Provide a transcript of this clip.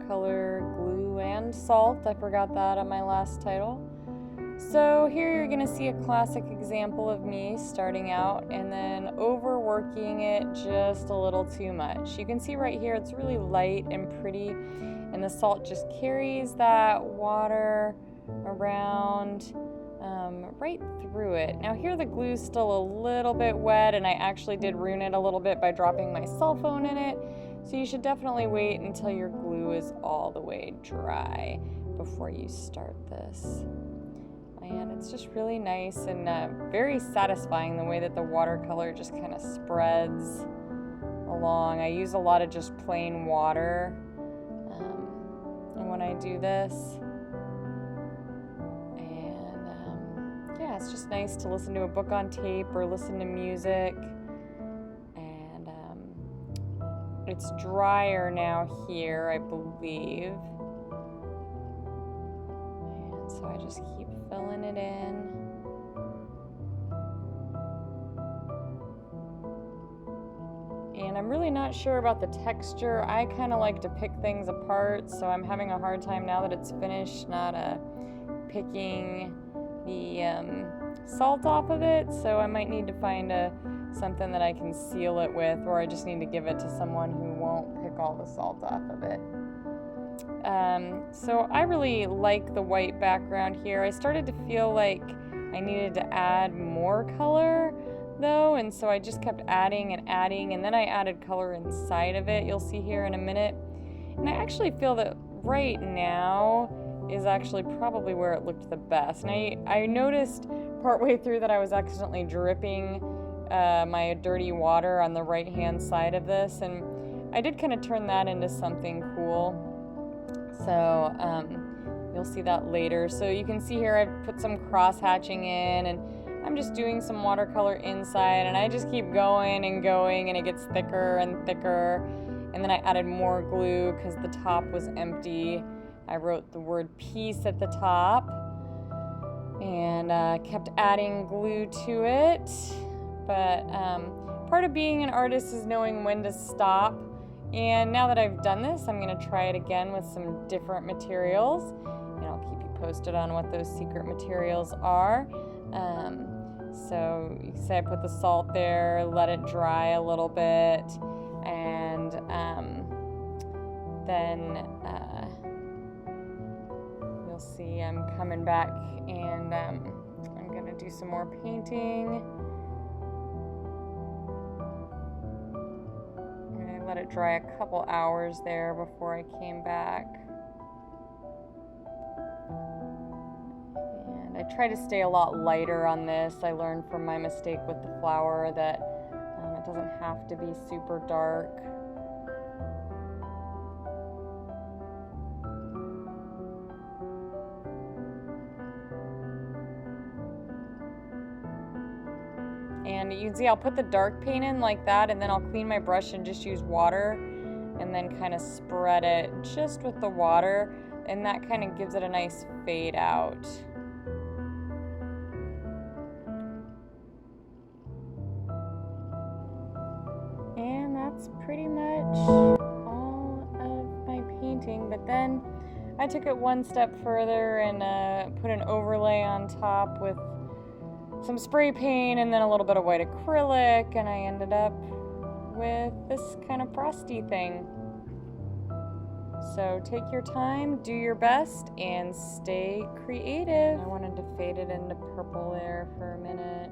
watercolor glue and salt. I forgot that on my last title. So here you're going to see a classic example of me starting out and then overworking it just a little too much. You can see right here it's really light and pretty, and the salt just carries that water around right through it. Now here the glue's still a little bit wet, and I actually did ruin it a little bit by dropping my cell phone in it. So you should definitely wait until your glue is all the way dry before you start this. And it's just really nice and very satisfying the way that the watercolor just kind of spreads along. I use a lot of just plain water when I do this. And yeah, it's just nice to listen to a book on tape or listen to music. And it's drier now here, I believe. And so I just keep filling it in. And I'm really not sure about the texture. I kind of like to pick things apart, so I'm having a hard time now that it's finished not picking the salt off of it, so I might need to find something that I can seal it with, or I just need to give it to someone who won't pick all the salt off of it. So I really like the white background here. I started to feel like I needed to add more color though, and so I just kept adding, and then I added color inside of it. You'll see here in a minute. And I actually feel that right now is actually probably where it looked the best. And I noticed partway through that I was accidentally dripping my dirty water on the right hand side of this, and I did kind of turn that into something cool. So you'll see that later. So you can see here I've put some cross hatching in, and I'm just doing some watercolor inside, and I just keep going and going, and it gets thicker and thicker. And then I added more glue because the top was empty. I wrote the word peace at the top and kept adding glue to it. But part of being an artist is knowing when to stop. And now that I've done this, I'm going to try it again with some different materials, and I'll keep you posted on what those secret materials are. So you can say I put the salt there, let it dry a little bit, and then you'll see I'm coming back, and I'm going to do some more painting. Let it dry a couple hours there before I came back. And I try to stay a lot lighter on this. I learned from my mistake with the flower that it doesn't have to be super dark. And you can see I'll put the dark paint in like that, and then I'll clean my brush and just use water and then kind of spread it just with the water, and that kind of gives it a nice fade out. And that's pretty much all of my painting, but then I took it one step further and put an overlay on top with some spray paint and then a little bit of white acrylic, and I ended up with this kind of frosty thing. So take your time, do your best, and stay creative. I wanted to fade it into purple there for a minute.